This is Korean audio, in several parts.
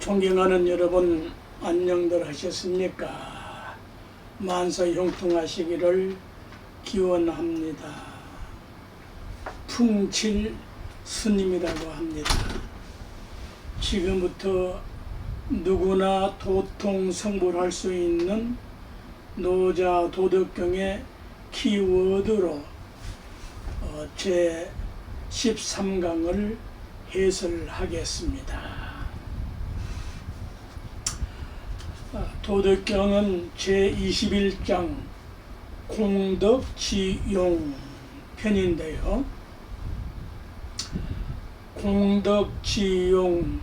존경하는 여러분, 안녕들 하셨습니까? 만사 형통하시기를 기원합니다. 풍칠 스님이라고 합니다. 지금부터 누구나 도통 성불할 수 있는 노자 도덕경의 키워드로 제 13강을 해설하겠습니다. 도덕경은 제21장 공덕지용 편인데요. 공덕지용,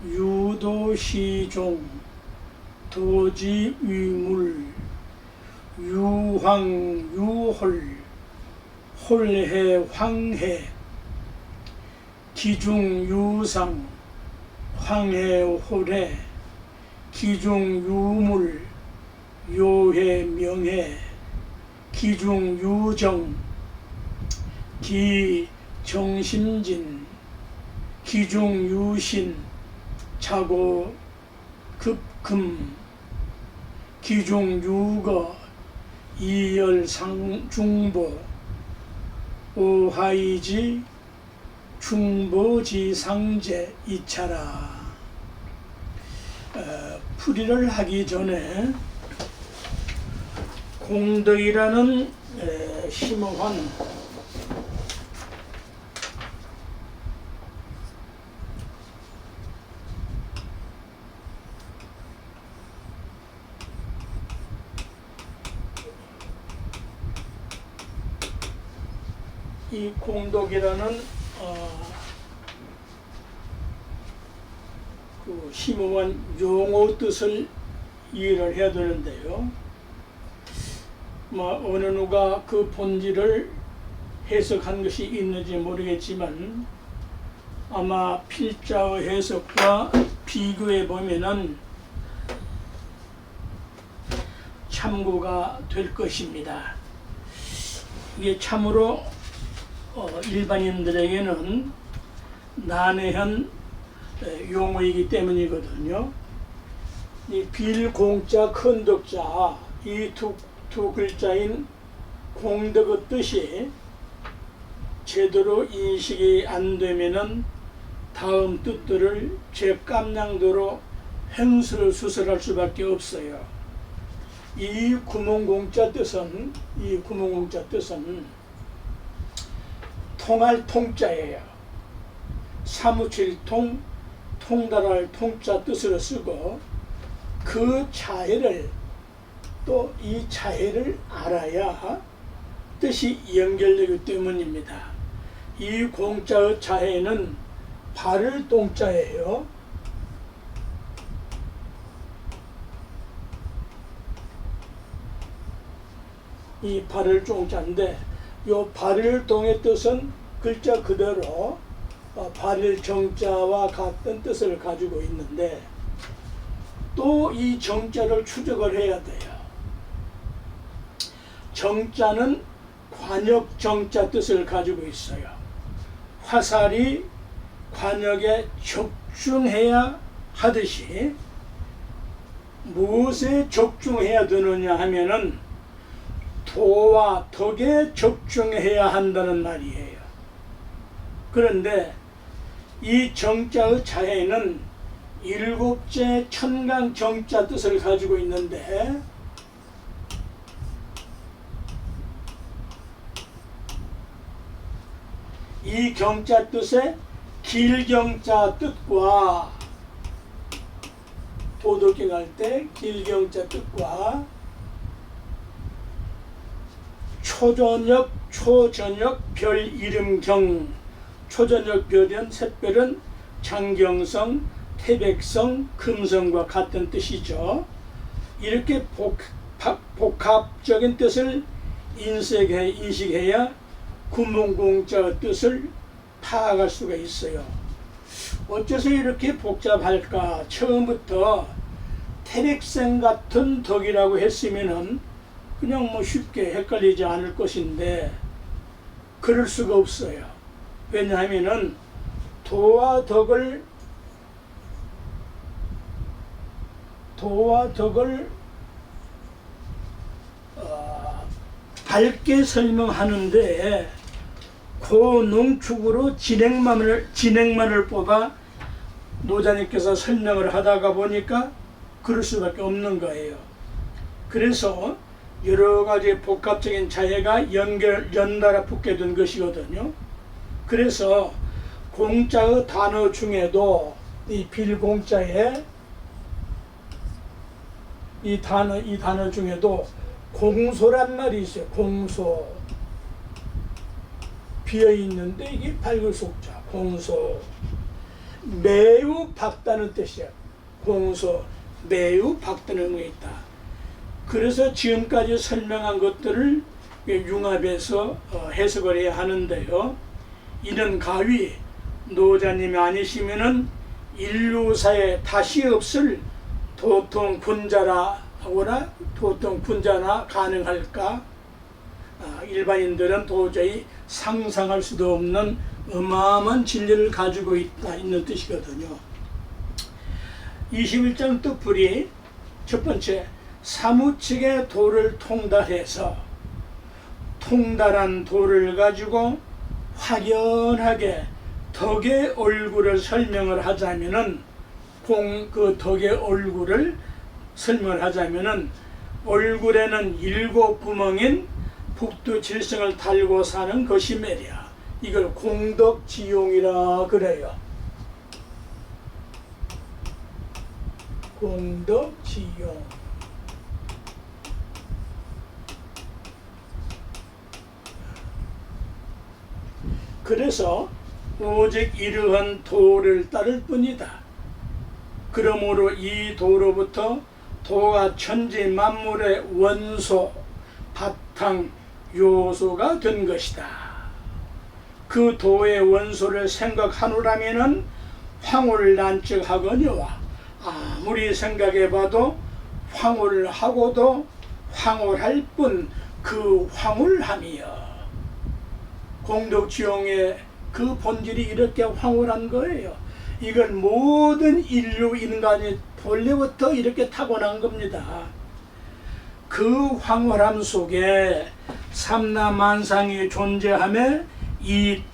유도시종, 도지위물, 유황유홀, 홀해황해, 기중유상, 황해홀해, 기중유물, 요해명해, 기중유정, 기정심진, 기중유신, 자고급금, 기중유거, 이열상중보, 오하이지, 중보지상제 이차라. 풀이를 하기 전에 공덕이라는 심오한 이 공덕이라는 그 심오한 용어 뜻을 이해를 해야 되는데요. 어느 누가 그 본질을 해석한 것이 있는지 모르겠지만 아마 필자의 해석과 비교해 보면은 참고가 될 것입니다. 이게 참으로 일반인들에게는 난해한 용어이기 때문이거든요. 이 빌공자 큰덕자, 이 두 글자인 공덕의 뜻이 제대로 인식이 안 되면은 다음 뜻들을 제 깜냥도로 횡설수설할 수밖에 없어요. 이 구멍공자 뜻은 통할 통자예요. 사무칠 통, 통달할 통자 뜻으로 쓰고 그 차이를 또 이 차이를 알아야 뜻이 연결되기 때문입니다. 이 공자의 차이는 발을 동자예요. 이 발을 종자인데 요 발을 동의 뜻은 글자 그대로 발을 정자와 같은 뜻을 가지고 있는데 또 이 정자를 추적을 해야 돼요. 정자는 관역 정자 뜻을 가지고 있어요. 화살이 관역에 적중해야 하듯이 무엇에 적중해야 되느냐 하면은 도와 덕에 적중해야 한다는 말이에요. 그런데 이 정자의 자해는 일곱째 천강 정자 뜻을 가지고 있는데 이 경자 뜻의 길경자 뜻과 도덕경 할 때 길경자 뜻과 초저녁, 별 이름경, 초저녁 별은 샛별은 장경성, 태백성, 금성과 같은 뜻이죠. 이렇게 복합적인 뜻을 인식해야 구문공자의 뜻을 파악할 수가 있어요. 어째서 이렇게 복잡할까? 처음부터 태백생 같은 덕이라고 했으면은 그냥 쉽게 헷갈리지 않을 것인데 그럴 수가 없어요. 왜냐하면은 도와 덕을 도와 덕을 밝게 설명하는데 그 농축으로 진행만을 뽑아 노자님께서 설명을 하다가 보니까 그럴 수밖에 없는 거예요. 그래서 여러 가지 복합적인 자해가 연달아 붙게 된 것이거든요. 그래서 공자의 단어 중에도 이 빌공자의 이 단어 중에도 공소란 말이 있어요. 공소. 비어 있는데 이게 밝을 속자. 공소. 매우 밝다는 뜻이야. 공소. 매우 밝다는 의미가 있다. 그래서 지금까지 설명한 것들을 융합해서 해석을 해야 하는데요. 이는 가히 노자님이 아니시면은 인류사에 다시 없을 도통군자나 가능할까? 일반인들은 도저히 상상할 수도 없는 어마어마한 진리를 가지고 있는 뜻이거든요. 21장 뜻풀이 첫 번째, 사무측의 도를 통달해서 통달한 도를 가지고 확연하게 덕의 얼굴을 설명을 하자면은 그 덕의 얼굴을 설명을 하자면은 얼굴에는 7 구멍인 북두칠성을 달고 사는 것이 말이야. 이걸 공덕지용이라 그래요. 공덕지용. 그래서 오직 이러한 도를 따를 뿐이다. 그러므로 이 도로부터 도가 천지 만물의 원소, 바탕, 요소가 된 것이다. 그 도의 원소를 생각하노라면은 황홀난측하거니와 아무리 생각해봐도 황홀하고도 황홀할 뿐 그 황홀함이여. 공덕지용의 그 본질이 이렇게 황홀한 거예요. 이건 모든 인류 인간이 본래부터 이렇게 타고난 겁니다. 그 황홀함 속에 삼라만상이 존재하며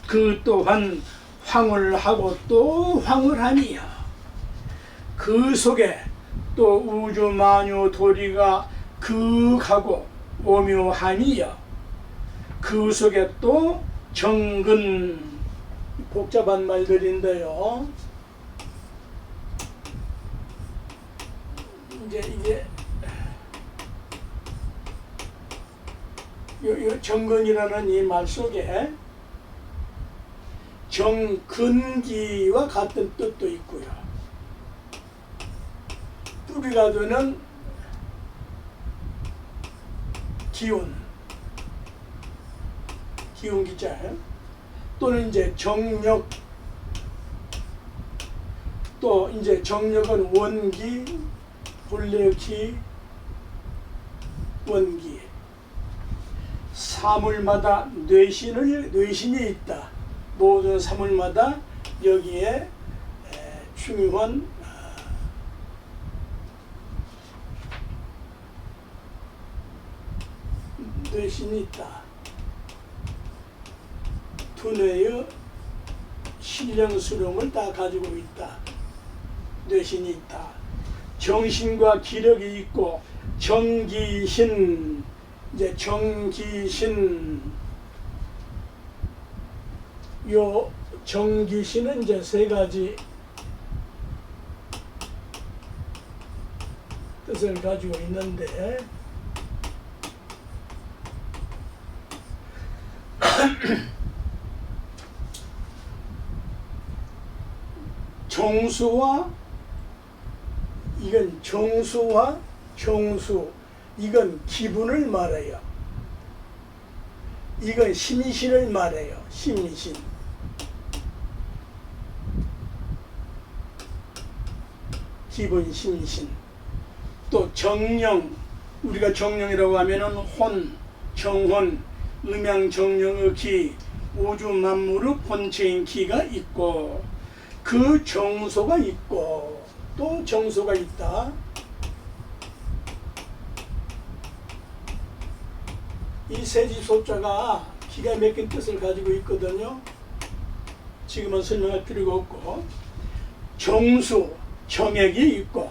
그 또한 황홀하고 또 황홀함이야. 그 속에 또 우주만유 도리가 극하고 오묘함이야. 그 속에 또 정근, 복잡한 말들인데요. 이제 요 정근이라는 이 말 속에 정근기와 같은 뜻도 있고요. 뿌리가 되는 기운 기자예요. 또는 이제 정력, 또 이제 정력은 원기, 본래 기, 원기. 사물마다 뇌신이 있다. 모든 사물마다 여기에 중요한 뇌신이 있다. 두뇌의 신령스러움을 다 가지고 있다. 뇌신이 있다. 정신과 기력이 있고 정기신, 이제 정기신, 요 정기신은 이제 3가지 뜻을 가지고 있는데 정수와 이건 정수와 정수, 이건 기분을 말해요. 이건 심신을 말해요. 심신. 기분, 심신. 또 정령, 우리가 정령이라고 하면은 혼, 정혼, 음양정령의 기, 우주 만물의 본체인 기가 있고 그 정소가 있고 또 정소가 있다. 이 세지소자가 기가 막힌 뜻을 가지고 있거든요. 지금은 설명할 필요가 없고, 정수, 정액이 있고,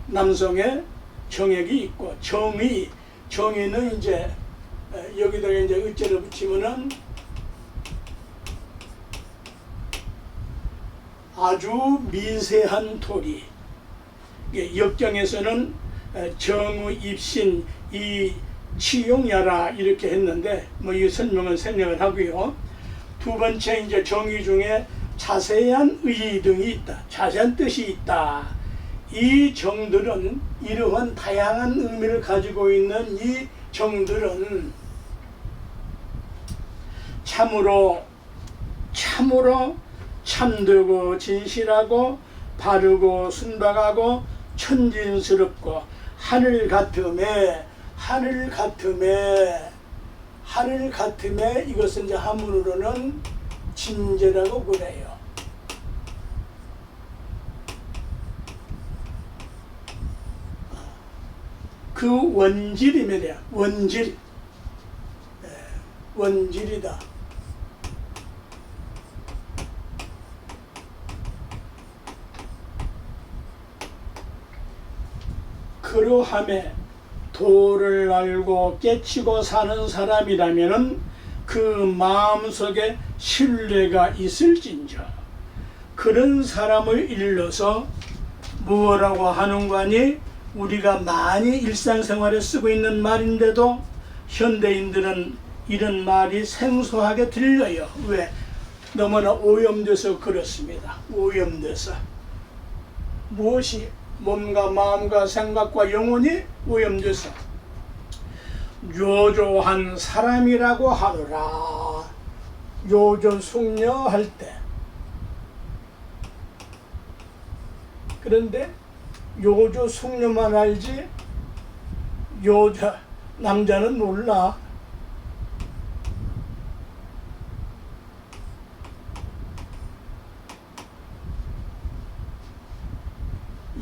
남성의 정액이 있고, 정의, 정의는 이제 여기다가 이제 의자를 붙이면은 아주 미세한 토리. 역정에서는 정의, 입신, 이 치용야라 이렇게 했는데 뭐 이 설명은 생략을 하고요. 두 번째 이제 정의 중에 자세한 의의 등이 있다. 자세한 뜻이 있다. 이 정들은 이러한 다양한 의미를 가지고 있는 이 정들은 참으로 참되고 진실하고 바르고 순박하고 천진스럽고 하늘 같음에 이것은 이제 한문으로는 진제라고 그래요. 그 원질이면요. 원질. 원질이다. 그러함에 도를 알고 깨치고 사는 사람이라면은 그 마음속에 신뢰가 있을진저 그런 사람을 일러서 뭐라고 하는가니 우리가 많이 일상생활에 쓰고 있는 말인데도 현대인들은 이런 말이 생소하게 들려요. 왜? 너무나 오염돼서 그렇습니다. 오염돼서. 무엇이? 몸과 마음과 생각과 영혼이 오염돼서 요조한 사람이라고 하더라. 요조 숙녀할 때. 그런데 요조 숙녀만 알지 요자 남자는 몰라.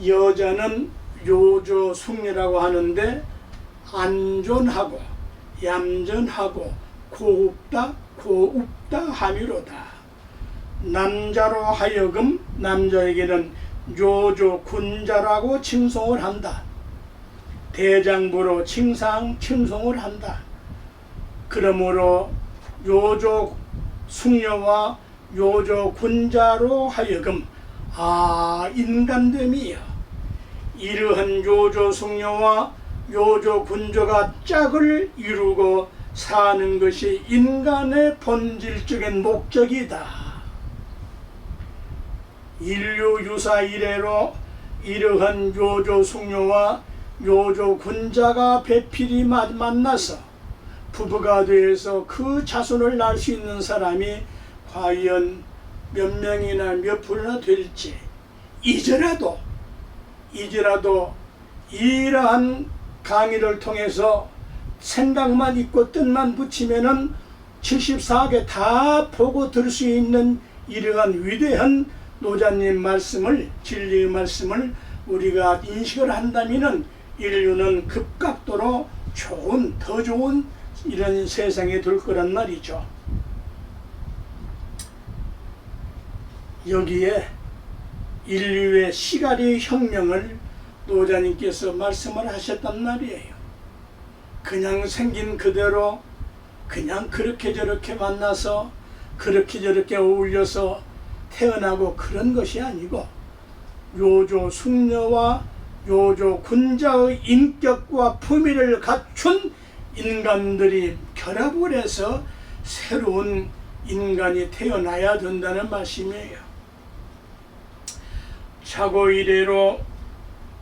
여자는 요조 숙녀라고 하는데 안전하고 얌전하고 고웁다 함유로다. 남자로 하여금 남자에게는 요조 군자라고 칭송을 한다. 대장부로 칭송을 한다. 그러므로 요조 숙녀와 요조 군자로 하여금 인간됨이야. 이러한 요조 숙녀와 요조 군조가 짝을 이루고 사는 것이 인간의 본질적인 목적이다. 인류 유사 이래로 이러한 요조 숙녀와 요조 군자가 배필이 만나서 부부가 되어서 그 자손을 낳을 수 있는 사람이 과연 몇 명이나 몇 분이나 될지 이제라도 이러한 강의를 통해서 생각만 있고 뜻만 붙이면은 74개 다 보고 들을 수 있는 이러한 위대한 노자님 말씀을 진리의 말씀을 우리가 인식을 한다면은 인류는 급각도로 더 좋은 이런 세상이 될 거란 말이죠. 여기에 인류의 시가리 혁명을 노자님께서 말씀을 하셨단 말이에요. 그냥 생긴 그대로 그냥 그렇게 저렇게 만나서 그렇게 저렇게 어울려서 태어나고 그런 것이 아니고 요조 숙녀와 요조 군자의 인격과 품위를 갖춘 인간들이 결합을 해서 새로운 인간이 태어나야 된다는 말씀이에요. 차고 이래로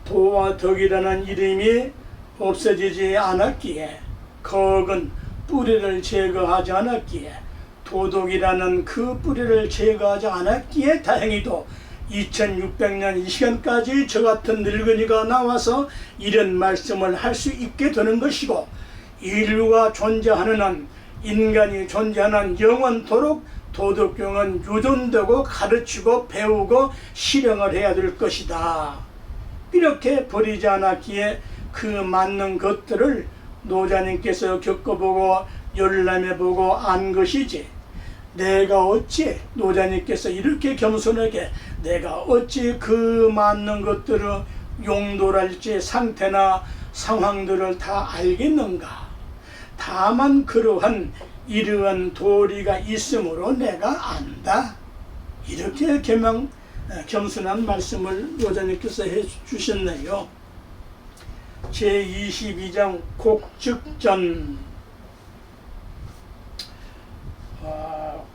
도와 덕이라는 이름이 없어지지 않았기에 거은 뿌리를 제거하지 않았기에 도덕이라는 그 뿌리를 제거하지 않았기에 다행히도 2600년 이 시간까지 저 같은 늙은이가 나와서 이런 말씀을 할 수 있게 되는 것이고 인류가 존재하는 한 인간이 존재하는 영원토록 도덕경은 유존되고 가르치고 배우고 실행을 해야 될 것이다. 이렇게 버리지 않았기에 그 맞는 것들을 노자님께서 겪어보고 열람해보고 안 것이지, 내가 어찌 노자님께서 이렇게 겸손하게 내가 어찌 그 많은 것들을 용도랄지 상태나 상황들을 다 알겠는가. 다만 그러한 이러한 도리가 있으므로 내가 안다. 이렇게 겸손한 말씀을 노자님께서 해주셨네요. 제22장 곡죽전.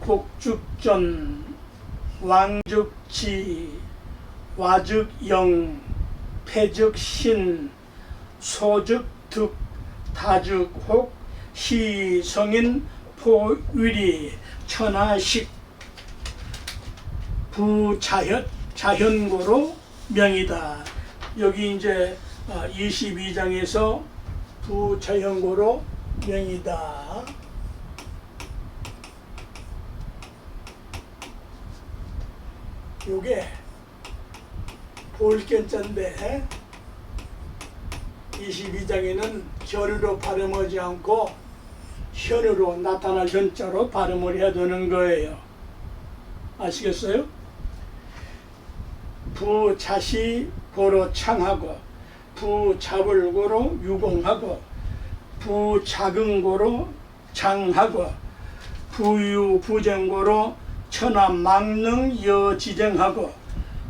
곡죽전 왕죽지 와죽영 패죽신 소죽득 다죽혹 시성인 포위리 천하식 부자현고로 명이다. 여기 이제 22장에서 부자현고로 명이다. 요게 볼견자인데 22장에는 견으로 발음하지 않고 현으로 나타날 현자로 발음을 해야 되는 거예요. 아시겠어요? 부자시 고로 창하고 부자불 고로 유공하고 부자근 고로 장하고 부유 부정고로 천하 망능 여지정하고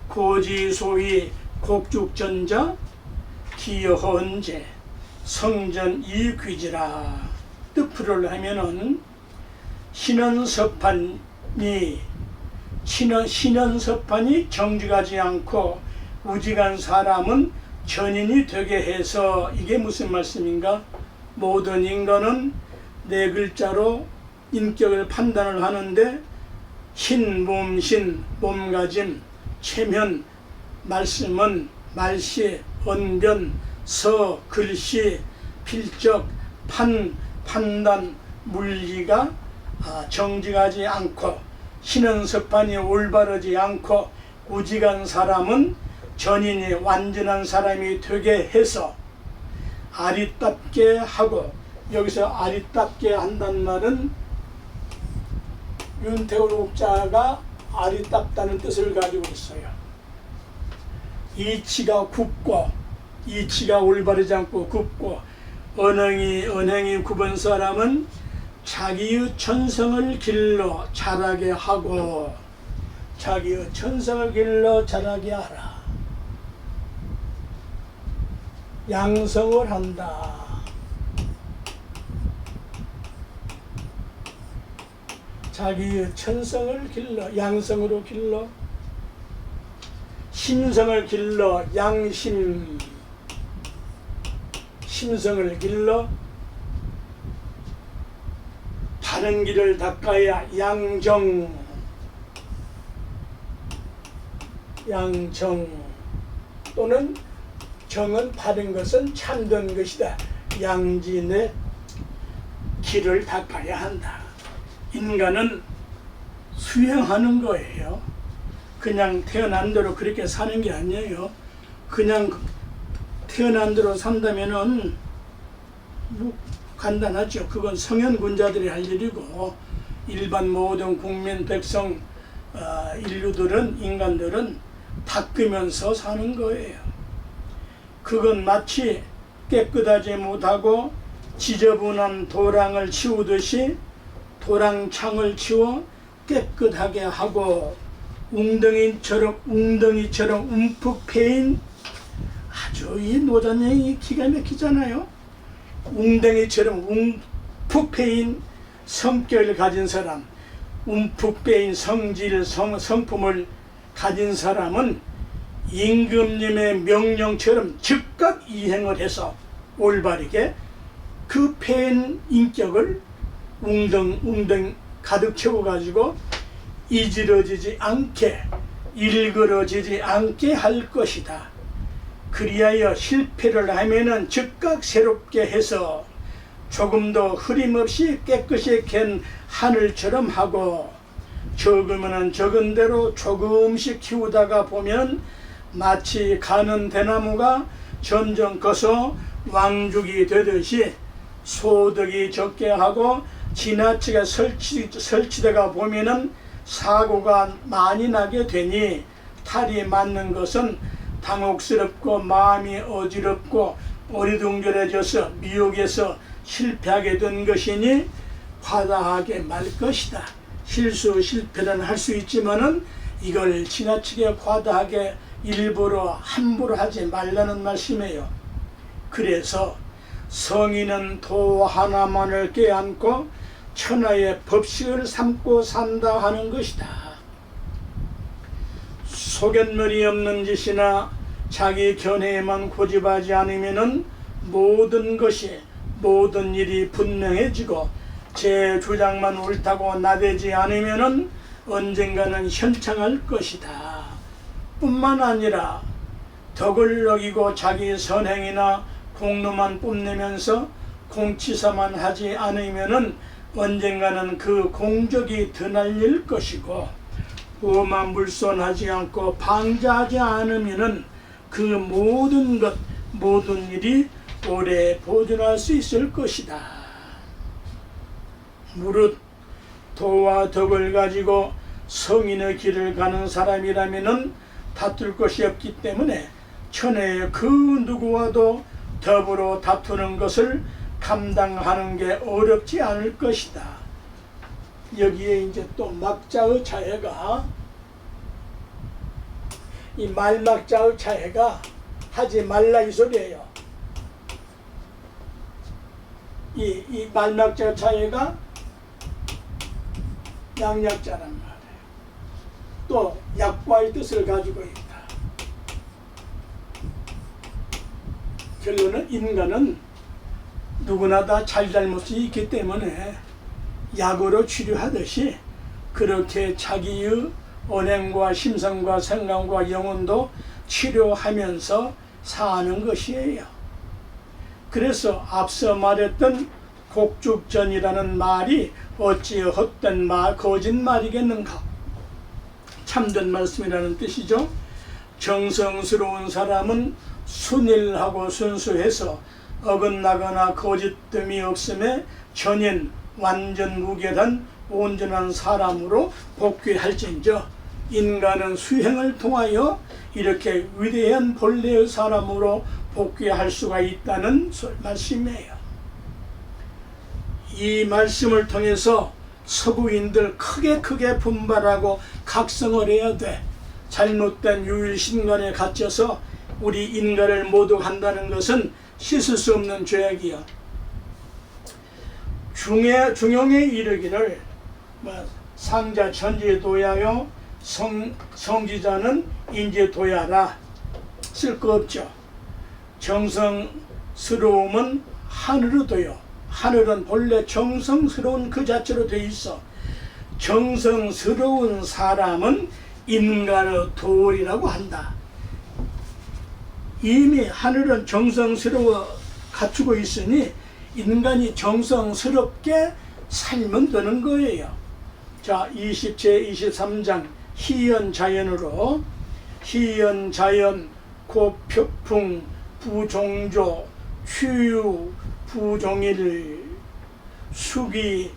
고지소위 곡죽전자 기여헌제 성전 이귀지라. 뜻풀을 하면은 신원섭판이 정직하지 않고 우직한 사람은 전인이 되게 해서, 이게 무슨 말씀인가? 모든 인간은 네 글자로 인격을 판단을 하는데 신, 몸가짐, 체면, 말씀은 말씨, 언변, 서, 글씨, 필적, 판단, 물리가 정직하지 않고 신원섭판이 올바르지 않고 우직한 사람은 전인이 완전한 사람이 되게 해서 아리답게 하고, 여기서 아리답게 한다는 말은 윤태울 옥자가 아리답다는 뜻을 가지고 있어요. 이치가 굽고, 이치가 올바르지 않고 굽고, 언행이 굽은 사람은 자기의 천성을 길러 자라게 하고, 자기의 천성을 길러 자라게 하라. 양성을 한다. 자기의 천성을 길러 양성으로 길러, 심성을 길러 양심, 심성을 길러 바른 길을 닦아야 양정, 또는 정은 바른 것은 참된 것이다. 양진의 길을 닦아야 한다. 인간은 수행하는 거예요. 그냥 태어난 대로 그렇게 사는 게 아니에요. 그냥 태어난 대로 산다면은 뭐 간단하죠. 그건 성현군자들이 할 일이고, 일반 모든 국민 백성 인간들은 닦으면서 사는 거예요. 그건 마치 깨끗하지 못하고 지저분한 도랑을 치우듯이 도랑창을 치워 깨끗하게 하고, 웅덩이처럼 움푹 패인, 아주 이 노자님이 기가 막히잖아요. 웅덩이처럼 움푹 패인 성격을 가진 사람, 움푹 패인 성품을 가진 사람은 임금님의 명령처럼 즉각 이행을 해서 올바르게 그 패인 인격을 웅덩 가득 채워가지고 이지러지지 않게, 일그러지지 않게 할 것이다. 그리하여 실패를 하면은 즉각 새롭게 해서 조금 더 흐림없이 깨끗이 갠 하늘처럼 하고, 적으면은 적은 대로 조금씩 키우다가 보면 마치 가는 대나무가 점점 커서 왕죽이 되듯이 소득이 적게 하고 지나치게 설치다가 보면은 사고가 많이 나게 되니 탈이 맞는 것은 당혹스럽고 마음이 어지럽고 어리둥절해져서 미혹에서 실패하게 된 것이니 과다하게 말 것이다. 실패는 할 수 있지만은 이걸 지나치게 과다하게 일부러 함부로 하지 말라는 말씀이에요. 그래서 성인은 도 하나만을 껴안고 천하의 법칙을 삼고 산다 하는 것이다. 소견머리 없는 짓이나 자기 견해에만 고집하지 않으면은 모든 일이 분명해지고 제 주장만 옳다고 나대지 않으면은 언젠가는 현창할 것이다. 뿐만 아니라 덕을 어기고 자기 선행이나 공로만 뽐내면서 공치사만 하지 않으면은 언젠가는 그 공적이 드날릴 것이고, 오만불손하지 않고 방자하지 않으면은 그 모든 일이 오래 보존할 수 있을 것이다. 무릇 도와 덕을 가지고 성인의 길을 가는 사람이라면은 다툴 것이 없기 때문에 천하의 그 누구와도 더불어 다투는 것을 감당하는 게 어렵지 않을 것이다. 여기에 이제 또 막자의 차이가, 이 말막자의 차이가 하지 말라 이 소리예요. 이 말막자의 차이가 양약자란 말이에요. 또 약과의 뜻을 가지고 있다. 결론은 인간은 누구나 다 잘잘못이 있기 때문에 약으로 치료하듯이 그렇게 자기의 언행과 심성과 생각과 영혼도 치료하면서 사는 것이에요. 그래서 앞서 말했던 곡죽전이라는 말이 어찌 헛된 말, 거짓말이겠는가? 참된 말씀이라는 뜻이죠. 정성스러운 사람은 순일하고 순수해서 어긋나거나 거짓됨이 없음에 전인 완전 무결한 온전한 사람으로 복귀할진저 인간은 수행을 통하여 이렇게 위대한 본래의 사람으로 복귀할 수가 있다는 말씀이에요. 이 말씀을 통해서 서구인들 크게 분발하고 각성을 해야 돼. 잘못된 유일신간에 갇혀서 우리 인간을 모독한다는 것은 씻을 수 없는 죄악이야. 중용에 이르기를 상자 천지도야요 성지자는 인지도야라. 쓸 거 없죠. 정성스러움은 하늘로도요. 하늘은 본래 정성스러운 그 자체로 돼 있어. 정성스러운 사람은 인간의 도리라고 한다. 이미 하늘은 정성스러워 갖추고 있으니 인간이 정성스럽게 살면 되는 거예요. 자, 23장 희연자연으로 희연자연 고표풍 부종조 추유 부종일 수기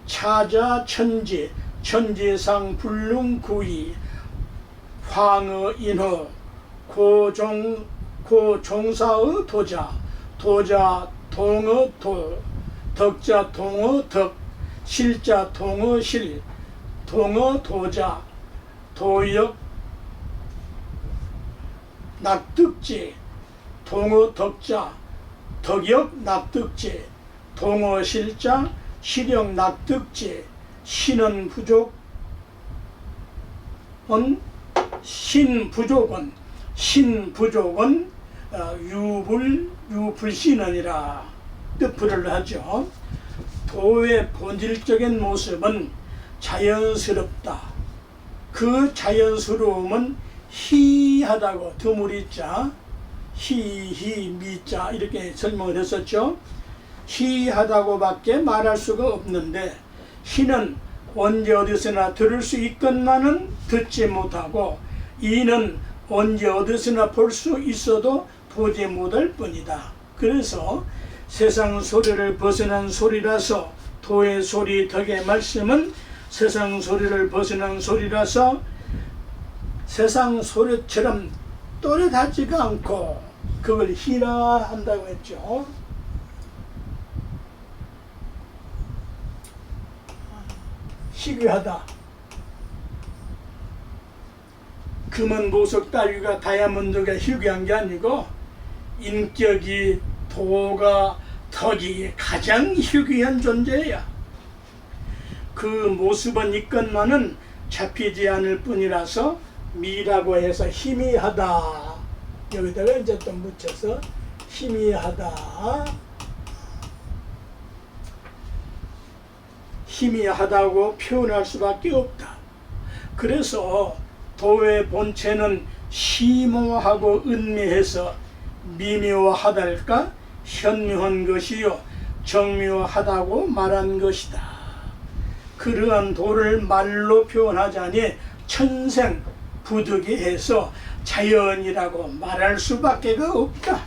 차자천지 천지상 불능구이 황의인허 고종사의 도자 동의 도 덕자 동의 덕 실자 동의 실 동의 도자 도역 낙득지 동의 덕자 덕역 낙득지 동의 실자 실역 낙득지 신은 부족은 신부족은 유불신언이라 뜻풀이를 하죠. 도의 본질적인 모습은 자연스럽다. 그 자연스러움은 희하다고 드물이자 희미자 이렇게 설명을 했었죠. 희하다고밖에 말할 수가 없는데 희는 언제 어디서나 들을 수 있건만은 듣지 못하고 이는 언제 어디서나 볼 수 있어도 보지 못할 뿐이다. 그래서 세상 소리를 벗어난 소리라서 도의 소리 덕의 말씀은 세상 소리를 벗어난 소리라서 세상 소리처럼 또렷하지가 않고 그걸 희라한다고 했죠. 희귀하다. 금은 보석 따위가 다이아몬드가 희귀한 게 아니고 인격이 도가 덕이 가장 희귀한 존재야. 그 모습은 이것만은 잡히지 않을 뿐이라서 미라고 해서 희미하다. 여기다가 이제 또 묻혀서 희미하다. 희미하다고 표현할 수밖에 없다. 그래서 도의 본체는 심오하고 은밀해서 미묘하달까 현묘한 것이요 정묘하다고 말한 것이다. 그러한 도를 말로 표현하자니 천생 부득이해서 자연이라고 말할 수밖에 없다.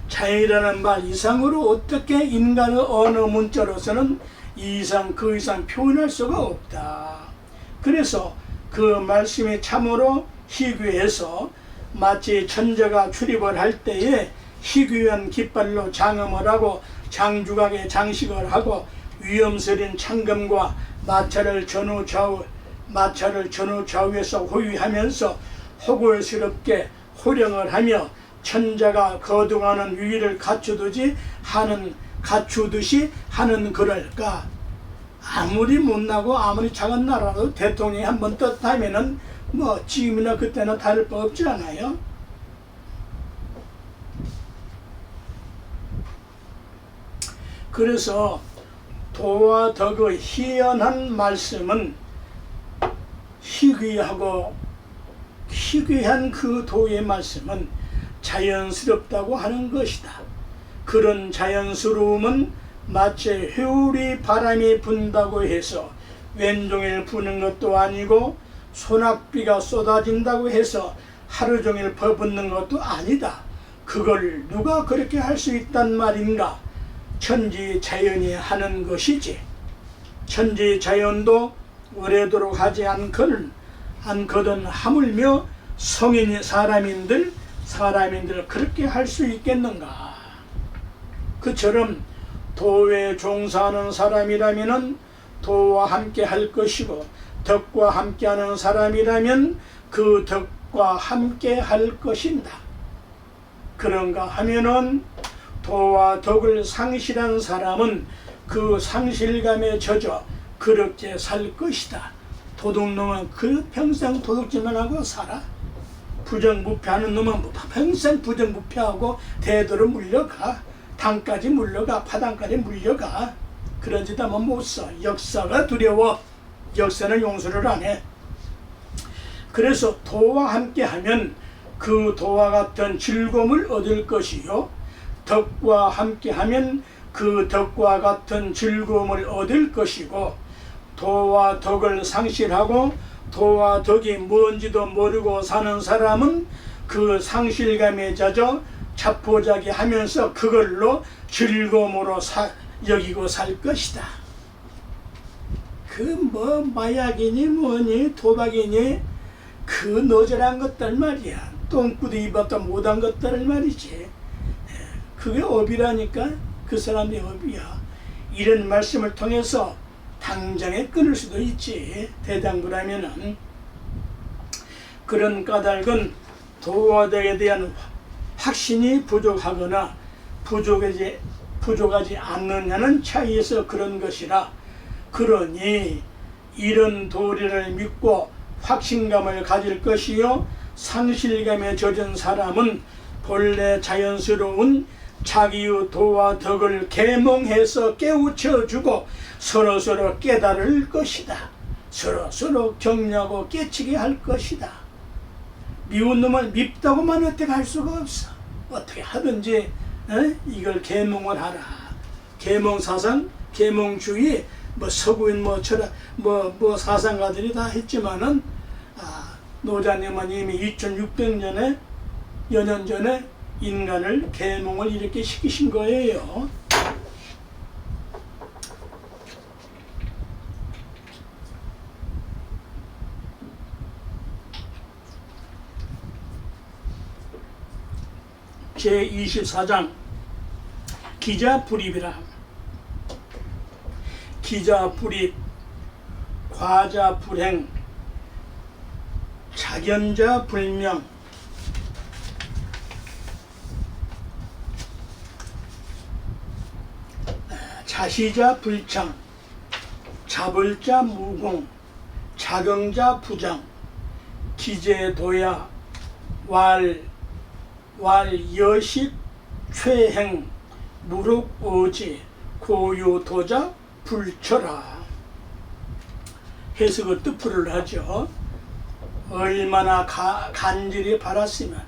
자연이라는 말 이상으로 어떻게 인간의 언어 문자로서는 이 이상 그 이상 표현할 수가 없다. 그래서 그 말씀이 참으로 희귀해서 마치 천자가 출입을 할 때에 희귀한 깃발로 장엄을 하고 장주각에 장식을 하고 위엄스린 창검과 마차를 전후 좌우에서 호위하면서 호골스럽게 호령을 하며 천자가 거둥하는 위를 갖추듯이 하는 그럴까. 아무리 못나고 아무리 작은 나라도 대통령이 한번 떴다면은 뭐 지금이나 그때나 다를 바 없지 않아요? 그래서 도와 덕의 희연한 말씀은 희귀한 그 도의 말씀은 자연스럽다고 하는 것이다. 그런 자연스러움은 마치 회오리 바람이 분다고 해서 왼종일 부는 것도 아니고 소낙비가 쏟아진다고 해서 하루 종일 퍼붓는 것도 아니다. 그걸 누가 그렇게 할 수 있단 말인가? 천지자연이 하는 것이지. 천지자연도 오래도록 하지 않거든 하물며 성인이 사람인들 그렇게 할 수 있겠는가? 그처럼 도에 종사하는 사람이라면 도와 함께 할 것이고 덕과 함께 하는 사람이라면 그 덕과 함께 할 것인다. 그런가 하면은 도와 덕을 상실한 사람은 그 상실감에 젖어 그렇게 살 것이다. 도둑놈은 그 평생 도둑질만 하고 살아. 부정부패하는 놈은 평생 부정부패하고 대도로 물려가. 당까지 물려가. 파당까지 물려가. 그러지도 못 써. 역사가 두려워. 역사는 용서를 안 해. 그래서 도와 함께 하면 그 도와 같은 즐거움을 얻을 것이요 덕과 함께 하면 그 덕과 같은 즐거움을 얻을 것이고 도와 덕을 상실하고 도와 덕이 뭔지도 모르고 사는 사람은 그 상실감에 젖어 자포자기 하면서 그걸로 즐거움으로 여기고 살 것이다. 그 뭐 마약이니 뭐니 도박이니 그 너절한 것들 말이야. 똥구도 입었다 못한 것들 말이지. 그게 업이라니까. 그 사람이 업이야. 이런 말씀을 통해서 당장에 끊을 수도 있지. 대장부라면은. 그런 까닭은 도와 덕에 대한 확신이 부족하거나 부족하지 않느냐는 차이에서 그런 것이라. 그러니 이런 도리를 믿고 확신감을 가질 것이요 상실감에 젖은 사람은 본래 자연스러운 자기의 도와 덕을 계몽해서 깨우쳐주고 서로서로 깨달을 것이다. 서로서로 격려하고 깨치게 할 것이다. 미운 놈을 밉다고만 어떻게 할 수가 없어. 어떻게 하든지 이걸 계몽을 하라. 계몽사상, 계몽주의, 서구인 철학, 사상가들이 다 했지만은 노자님은 이미 2600년에 여년 전에 인간을 계몽을 이렇게 시키신 거예요. 제24장 기자 불입이라. 기자 불입, 과자 불행, 자견자 불명, 자시자 불창, 잡을자 무공, 자경자 부장, 기재도야, 여식 최행, 무룩오지, 고유도자 불철아. 해석을 뜻풀을 하죠. 얼마나 간절히 바랐으면,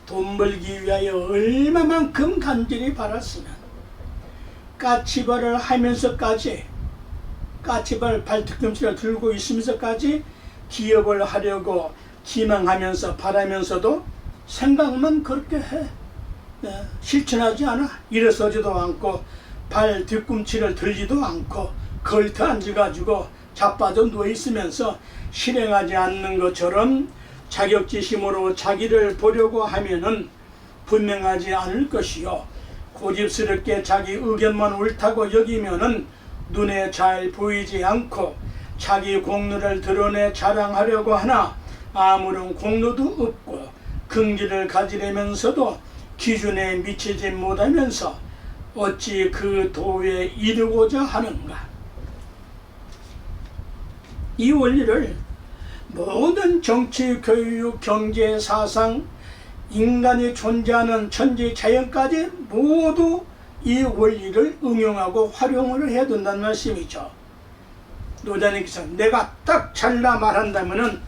돈 벌기 위하여 얼마만큼 간절히 바랐으면, 까치발을 하면서까지, 까치발 발뒤꿈치를 들고 있으면서까지 기업을 하려고 기망하면서 바라면서도 생각만 그렇게 해. 실천하지 않아. 일어서지도 않고 발 뒤꿈치를 들지도 않고 걸터 앉아가지고 자빠져 누워있으면서 실행하지 않는 것처럼 자격지심으로 자기를 보려고 하면은 분명하지 않을 것이요, 고집스럽게 자기 의견만 옳다고 여기면은 눈에 잘 보이지 않고 자기 공로를 드러내 자랑하려고 하나 아무런 공로도 없고 긍지를 가지려면서도 기준에 미치지 못하면서 어찌 그 도에 이르고자 하는가. 이 원리를 모든 정치, 교육, 경제, 사상, 인간이 존재하는 천지 자연까지 모두 이 원리를 응용하고 활용을 해야 된다는 말씀이죠. 노자님께서 내가 딱 잘라 말한다면은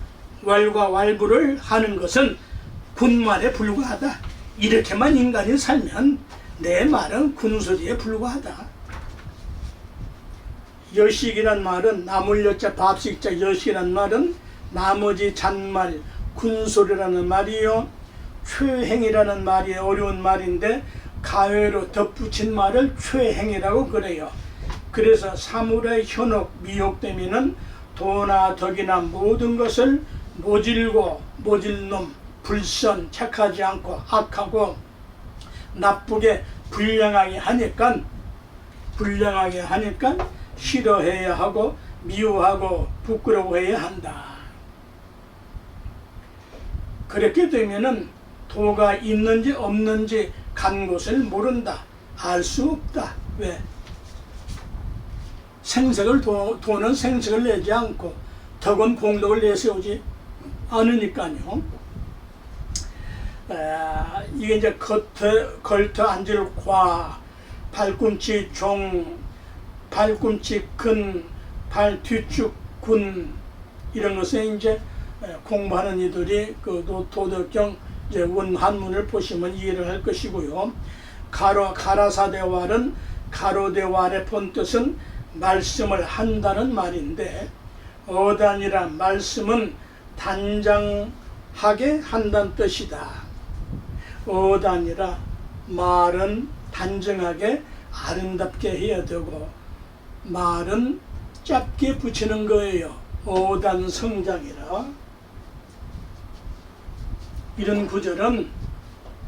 왈과 왈부를 하는 것은 군말에 불과하다. 이렇게만 인간이 살면 내 말은 군소리에 불과하다. 여식이란 말은 나물여자 밥식자 여식이란 말은 나머지 잔말 군소리라는 말이요, 최행이라는 말이 어려운 말인데 가외로 덧붙인 말을 최행이라고 그래요. 그래서 사물의 현혹 미혹되면은 도나 덕이나 모든 것을 모질고 모질놈, 불선, 착하지 않고 악하고 나쁘게 불량하게 하니까 싫어해야 하고 미워하고 부끄러워해야 한다. 그렇게 되면은 도가 있는지 없는지 간 곳을 모른다. 알 수 없다. 왜? 생색을 도는 생색을 내지 않고 덕은 공덕을 내세우지 않으니까요. 이게 이제 걸터 앉을 과, 발꿈치 종, 발꿈치 근, 발 뒤축 군, 이런 것에 이제 공부하는 이들이 그 도덕경 이제 원한문을 보시면 이해를 할 것이고요. 가라사대왈은 가로대왈의 본뜻은 말씀을 한다는 말인데, 어단이란 말씀은 단장하게 한다는 뜻이다. 어단이라 말은 단정하게 아름답게 해야 되고 말은 짧게 붙이는 거예요. 어단성장이라. 이런 구절은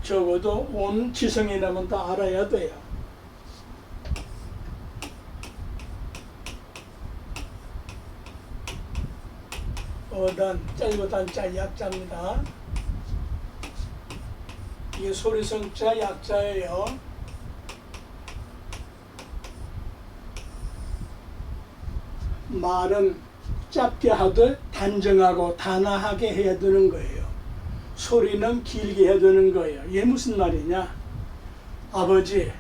적어도 온 지성이라면 다 알아야 돼요. 어단, 짧고 단자 약자입니다. 이게 소리성자 약자예요. 말은 짧게 하되 단정하고 단아하게 해야 되는 거예요. 소리는 길게 해야 되는 거예요. 이게 무슨 말이냐? 아버지,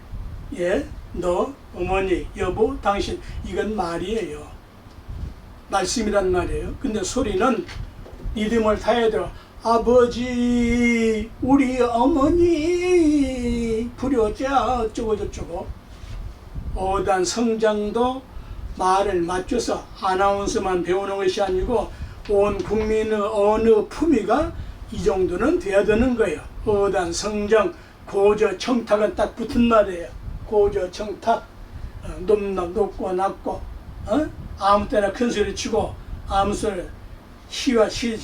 예, 너, 어머니, 여보, 당신, 이건 말이에요. 말씀이란 말이에요. 근데 소리는 리듬을 타야 돼요. 아버지, 우리 어머니 부려자 어쩌고 저쩌고. 어단 성장도 말을 맞춰서 아나운서만 배우는 것이 아니고 온 국민의 언어 품위가 이 정도는 돼야 되는 거예요. 어단 성장, 고저 청탁은 딱 붙은 말이에요. 고저 청탁, 높고 낮고, 아무 때나 큰 소리 치고 아무 소리 시와 시,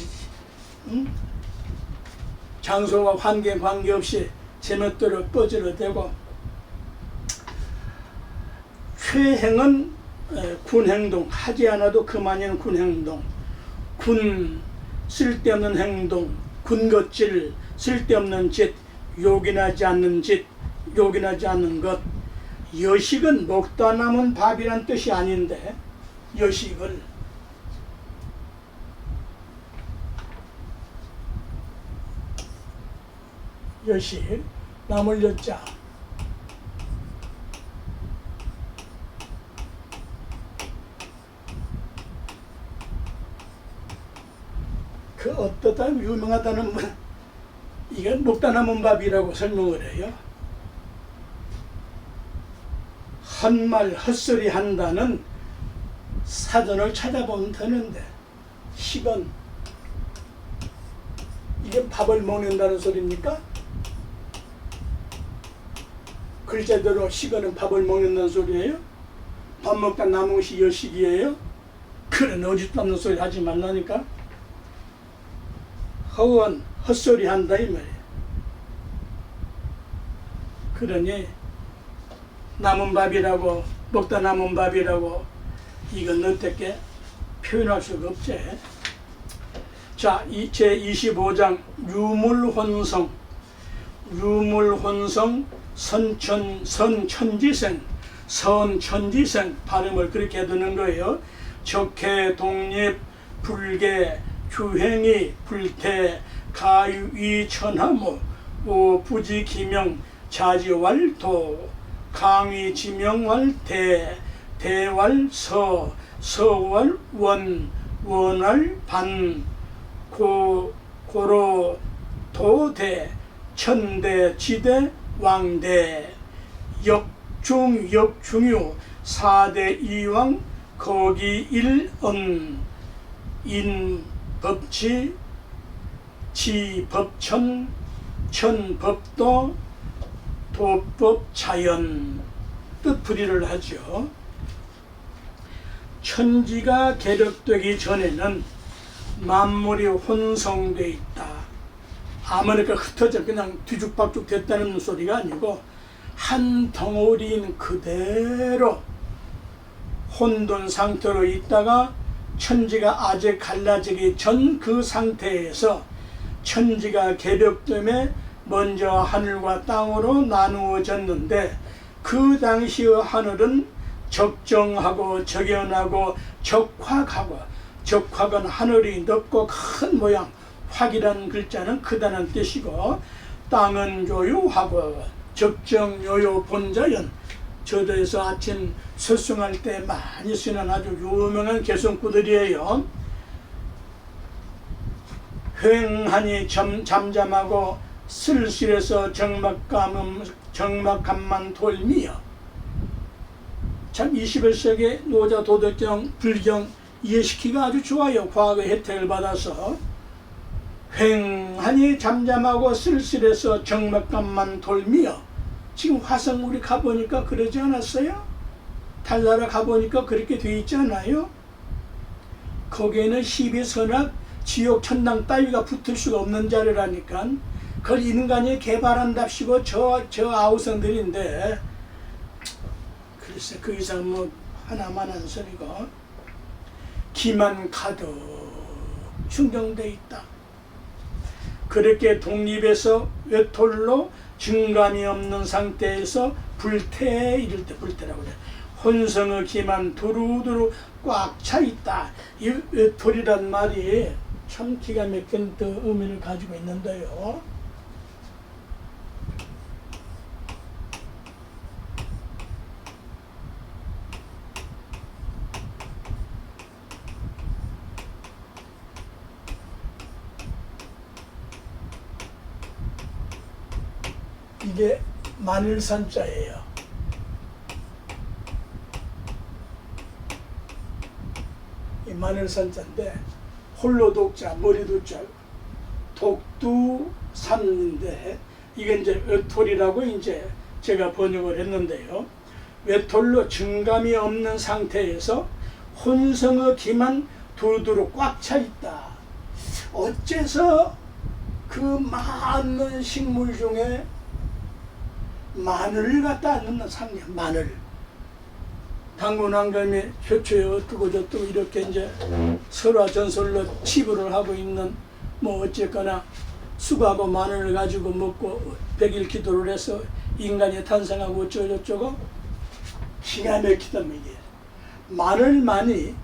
장소와 환경 관계없이 제멋대로 뻗어대고 최행은 군행동, 하지 않아도 그만인 군행동, 군 쓸데없는 행동, 군것질, 쓸데없는 짓, 요긴하지 않는 짓, 요긴하지 않는 것. 여식은 먹다 남은 밥이란 뜻이 아닌데 여식을 여식, 남을 여자 그 어떠다 유명하다는 이건 먹다 남은 밥이라고 설명을 해요. 헛말 헛소리 한다는 사전을 찾아보면 되는데 식은 이게 밥을 먹는다는 소리입니까? 글자대로 식은 밥을 먹는다는 소리예요? 밥 먹다 남은 것이 여식이에요? 그런 어짓도 없는 소리 하지 말라니까. 허원 헛소리 한다 이 말이에요. 그러니 남은 밥이라고 먹다 남은 밥이라고 이건 어떻게 표현할 수가 없지. 자, 제 25장 유물혼성. 유물혼성 선천지생, 선천지생 발음을 그렇게 해두는 거예요. 적해, 독립, 불계, 주행이, 불태, 가위, 천하무, 부지, 기명, 자지왈도, 강위, 지명왈, 대왈, 서왈, 원왈, 반, 고로, 도대, 천대, 지대, 왕대, 역중, 역중유, 사대 이왕, 거기 일언, 인법치, 지법천, 천법도, 도법자연. 뜻풀이를 하죠. 천지가 계력되기 전에는 만물이 혼성되어 있다. 아무렇게 흩어져 그냥 뒤죽박죽 됐다는 소리가 아니고 한 덩어리인 그대로 혼돈 상태로 있다가 천지가 아직 갈라지기 전 그 상태에서 천지가 계력됨에 먼저 하늘과 땅으로 나누어졌는데 그 당시의 하늘은 적정하고 적연하고 적확하고, 적확은 하늘이 넓고 큰 모양, 확이라는 글자는 크다는 뜻이고, 땅은 요요하고 적정요요 본자연. 저도에서 아침 설송할 때 많이 쓰는 아주 유명한 개성구들이에요. 횡하니 잠잠하고 쓸쓸해서 적막감만 돌미여. 참 21세기 노자 도덕경 불경 이해시키기가 아주 좋아요. 과학의 혜택을 받아서. 횡하니 잠잠하고 쓸쓸해서 적막감만 돌미여. 지금 화성 우리 가보니까 그러지 않았어요? 달나라 가보니까 그렇게 돼 있지 않아요? 거기에는 희비선악 지옥 천당 따위가 붙을 수가 없는 자리라니까. 그걸 인간이 개발한답시고 저 아우성들인데 글쎄 그 이상 뭐 하나만 한 소리고 기만 가득 충정돼 있다. 그렇게 독립해서 외톨로 증감이 없는 상태에서 불태, 이럴 때 불태라고 해요. 혼성의 기만 두루두루 꽉 차 있다. 이 외톨이란 말이 참 기가 막힌 의미를 가지고 있는데요. 이게 마늘산자예요. 이 마늘산자인데 홀로 독자, 머리 독자, 독두산인데 이게 이제 외톨이라고 이제 제가 번역을 했는데요. 외톨로 증감이 없는 상태에서 혼성의 기만 두루두루 꽉 차 있다. 어째서 그 많은 식물 중에 마늘을 갖다 넣는 상냐, 마늘. 당군 왕감이 최초에 어떻고 저떻고 이렇게 이제 설화전설로 치부를 하고 있는 뭐 어쨌거나 쑥하고 마늘을 가지고 먹고 백일 기도를 해서 인간이 탄생하고 어쩌고저쩌고 기가 막히단 말이에요. 마늘만이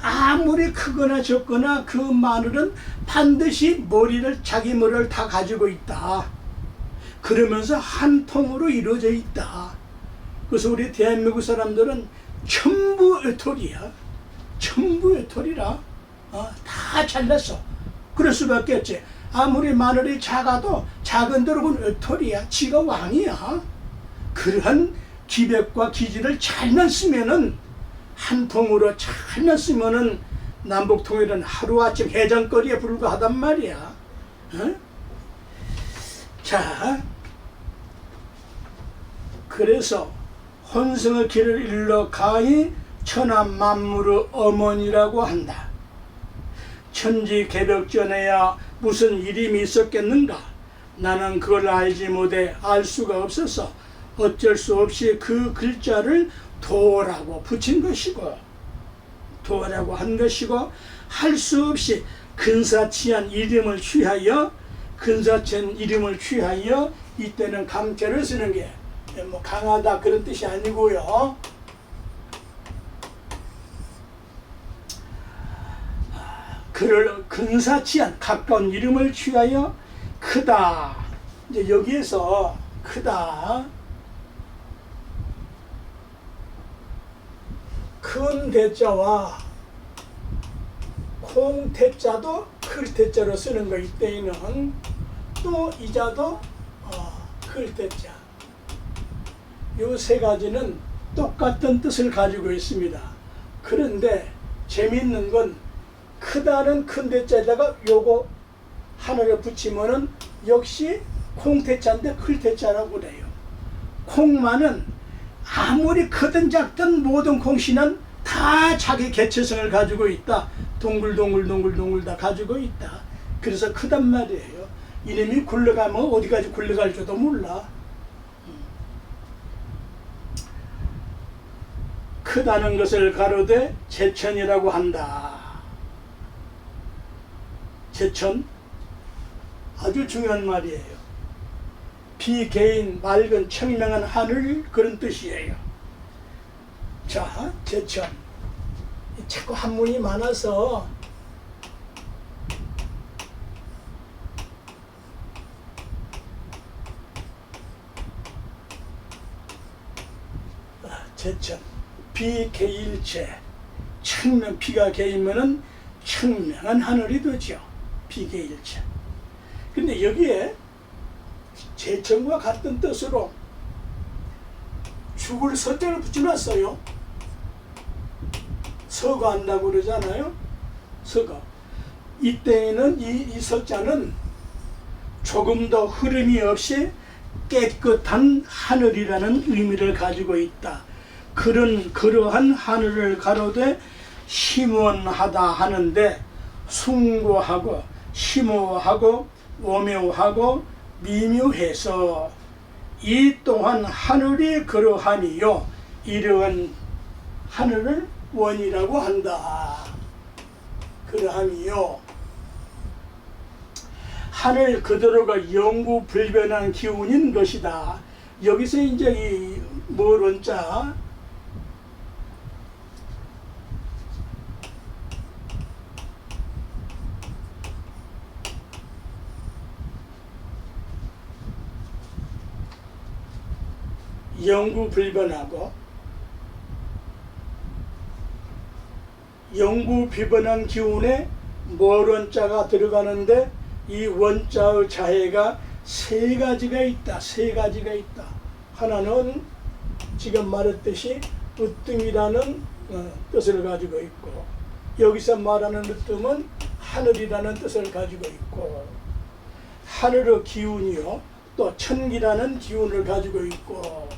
아무리 크거나 적거나 그 마늘은 반드시 자기 머리를 다 가지고 있다. 그러면서 한 통으로 이루어져 있다. 그래서 우리 대한민국 사람들은 전부 외톨이야. 전부 외톨이라. 다 잘났어. 그럴 수밖에 없지. 아무리 마늘이 작아도 작은 드롭은 외톨이야. 지가 왕이야. 그러한 기백과 기질을 잘만 쓰면은 한 통으로 잘만 쓰면은 남북 통일은 하루아침 해장거리에 불과하단 말이야. 자, 그래서 혼성의 길을 일러 가히 천하 만물의 어머니라고 한다. 천지개벽전에야 무슨 이름이 있었겠는가? 나는 그걸 알지 못해 알 수가 없어서 어쩔 수 없이 그 글자를 도라고 붙인 것이고, 도라고 한 것이고, 할 수 없이 근사치한 이름을 취하여 이때는 강체를 쓰는 게 뭐 강하다 그런 뜻이 아니고요. 그를 근사치한 가까운 이름을 취하여 크다. 이제 여기에서 크다. 큰 대자와 콩 대자도 클 대자로 쓰는 거 이때에는 또 이자도 클 대자. 요 세 가지는 똑같은 뜻을 가지고 있습니다. 그런데 재미있는 건 크다는 큰 대자에다가 요거 하나를 붙이면은 역시 콩 대자인데 클 대자라고 그래요. 콩만은 아무리 크든 작든 모든 콩씨는 다 자기 개체성을 가지고 있다. 동글동글 다 가지고 있다. 그래서 크단 말이에요. 이놈이 굴러가면 어디까지 굴러갈 줄도 몰라. 크다는 것을 가로되 제천이라고 한다. 제천 아주 중요한 말이에요. 비개인 맑은 청명한 하늘 그런 뜻이에요. 자, 제천. 자꾸 한문이 많아서 제천. 비개일체. 청명, 비가 개이면은 청명한 하늘이 되죠. 비개일체. 근데 여기에 제천과 같은 뜻으로 죽을 서자를 붙여놨어요. 서거한다고 그러잖아요. 서거. 이때에는 이 서자는 조금 더 흐름이 없이 깨끗한 하늘이라는 의미를 가지고 있다. 그러한 하늘을 가로되 심원하다 하는데 숭고하고 심오하고 오묘하고 미묘해서 이 또한 하늘이 그러하니요 이러한 하늘을 원이라고 한다. 그러하니요 하늘 그대로가 영구불변한 기운인 것이다. 여기서 이제 이 모론자 영구불변하고 영구비변한 기운에 모론자가 들어가는데 이 원자의 자해가 세 가지가 있다. 하나는 지금 말했듯이 으뜸이라는 뜻을 가지고 있고, 여기서 말하는 으뜸은 하늘이라는 뜻을 가지고 있고, 하늘의 기운이요 또 천기라는 기운을 가지고 있고,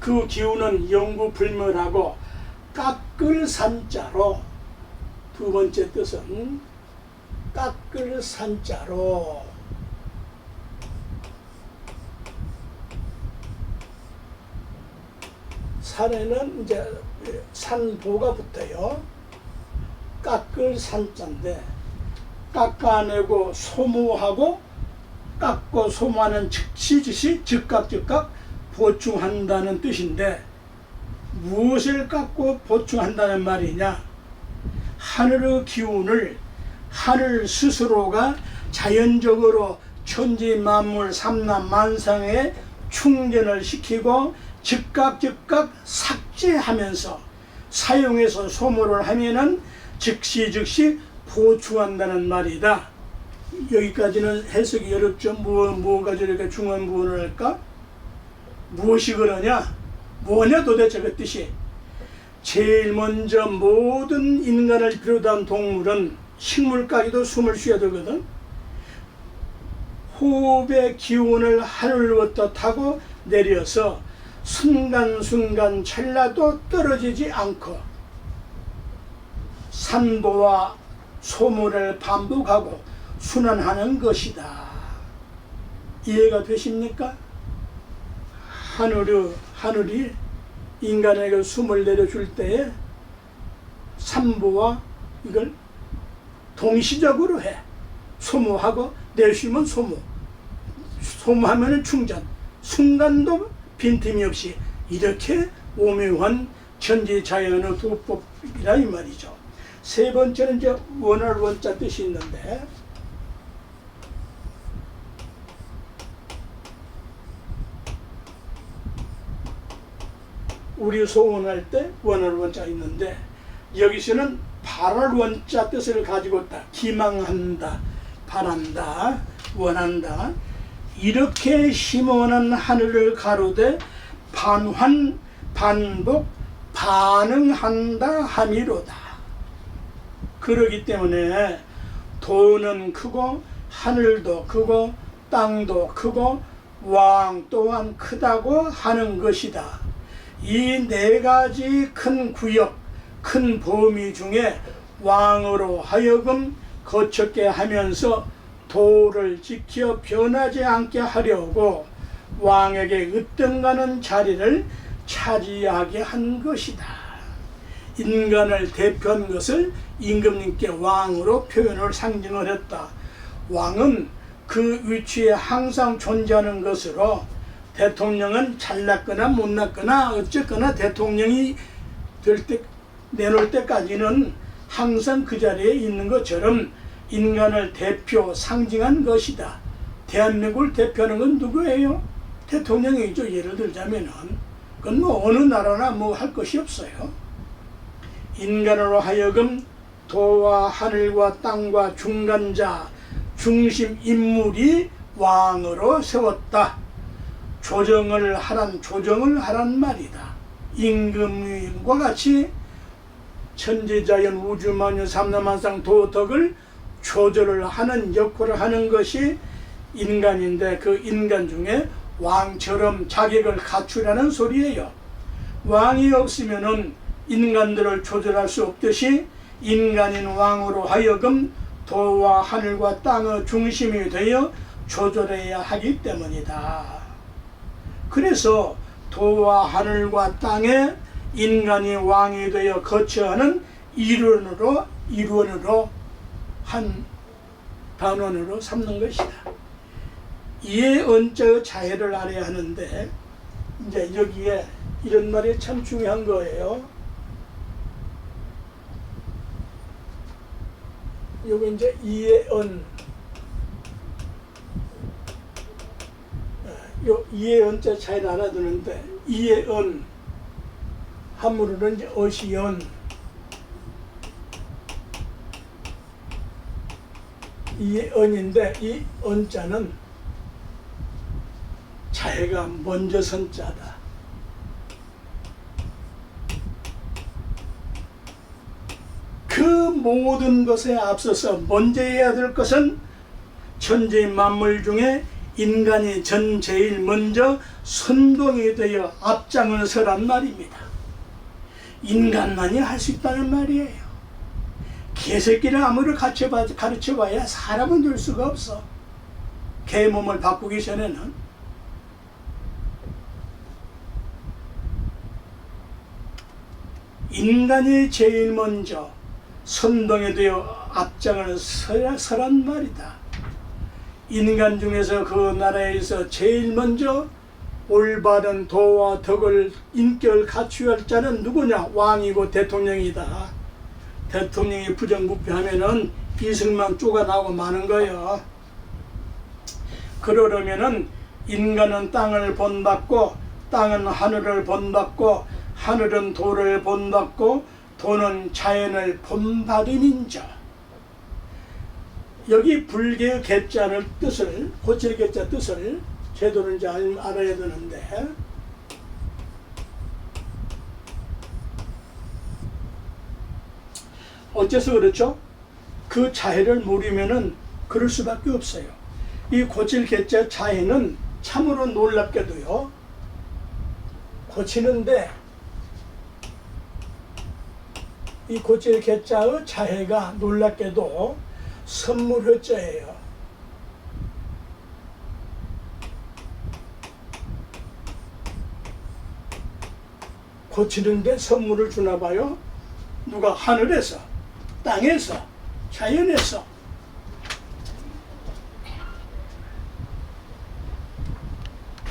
그 기운은 영구불멸하고 깎을 산자로 두 번째 뜻은 깎을 산자로 산에는 이제 산보가 붙어요. 깎을 산자인데 깎아내고 소모하고 깎고 소모하는 즉시 즉각 보충한다는 뜻인데 무엇을 깎고 보충한다는 말이냐? 하늘의 기운을 하늘 스스로가 자연적으로 천지 만물 삼라만상에 충전을 시키고 즉각 삭제하면서 사용해서 소모를 하면은 즉시 보충한다는 말이다. 여기까지는 해석이 어렵죠. 뭐가 저렇게 중언부언을 할까? 무엇이 그러냐? 뭐냐 도대체 그 뜻이? 제일 먼저 모든 인간을 비롯한 동물은 식물까지도 숨을 쉬어야 되거든. 호흡의 기운을 하늘로부터 타고 내려서 순간순간 찰나도 떨어지지 않고 산보와 소모를 반복하고 순환하는 것이다. 이해가 되십니까? 하늘이 인간에게 숨을 내려줄 때에 산보와 이걸 동시적으로 해. 소모하고 내쉬면 소모하면 충전. 순간도 빈틈이 없이 이렇게 오묘한 천지자연의 도법이라 이 말이죠. 세 번째는 이제 원할 원자 뜻이 있는데 우리 소원할 때 원할 원자 있는데 여기서는 바랄 원자 뜻을 가지고 있다. 기망한다, 바란다, 원한다. 이렇게 심원한 하늘을 가로되 반환, 반복, 반응한다 함이로다. 그러기 때문에 도는 크고 하늘도 크고 땅도 크고 왕 또한 크다고 하는 것이다. 이 네 가지 큰 구역, 큰 범위 중에 왕으로 하여금 거쳤게 하면서 도를 지켜 변하지 않게 하려고 왕에게 으뜸가는 자리를 차지하게 한 것이다. 인간을 대표한 것을 임금님께 왕으로 표현을 상징을 했다. 왕은 그 위치에 항상 존재하는 것으로 대통령은 잘났거나 못났거나 어쨌거나 대통령이 내놓을 때까지는 항상 그 자리에 있는 것처럼 인간을 대표 상징한 것이다. 대한민국을 대표하는 건 누구예요? 대통령이죠. 예를 들자면은 그건 뭐 어느 나라나 뭐 할 것이 없어요. 인간으로 하여금 도와 하늘과 땅과 중간자 중심 인물이 왕으로 세웠다. 조정을 하란 말이다. 임금과 같이 천지자연 우주만유 삼라만상 도덕을 조절을 하는 역할을 하는 것이 인간인데 그 인간 중에 왕처럼 자격을 갖추라는 소리예요. 왕이 없으면은 인간들을 조절할 수 없듯이 인간인 왕으로 하여금 도와 하늘과 땅의 중심이 되어 조절해야 하기 때문이다. 그래서 도와 하늘과 땅에 인간이 왕이 되어 거처하는 일원으로 한 단원으로 삼는 것이다. 이에 언저의 자해를 알아야 하는데 이제 여기에 이런 말이 참 중요한 거예요. 여기 이제 이에 언 이에 언자 차이를 알아두는데 이에 언 함으로는 이제 어시 연 이에 언인데 이 언자는 자해가 먼저 선 자다. 그 모든 것에 앞서서 먼저 해야 될 것은 천지 만물 중에 인간이 제일 먼저 선봉이 되어 앞장을 서란 말입니다. 인간만이 할 수 있다는 말이에요. 개새끼를 아무리 가르쳐봐야 사람은 될 수가 없어. 개 몸을 바꾸기 전에는. 인간이 제일 먼저 선동에 되어 앞장을 서란 말이다. 인간 중에서 그 나라에서 제일 먼저 올바른 도와 덕을 인격을 갖추어야 할 자는 누구냐? 왕이고 대통령이다. 대통령이 부정부패하면은 이승만 쪼가나고 마는 거예요. 그러려면은 인간은 땅을 본받고, 땅은 하늘을 본받고, 하늘은 도를 본받고, 도는 자연을 본받음인자. 여기 불개의 개자를 뜻을, 고칠 개자 뜻을 제대로 이제 알아야 되는데, 어째서 그렇죠? 그 자해를 모르면은 그럴 수밖에 없어요. 이 고칠 개자 자해는 참으로 놀랍게도요, 고치는데 이 고칠 개자의 자해가 놀랍게도 선물효자예요. 고치는데 선물을 주나 봐요. 누가? 하늘에서, 땅에서, 자연에서.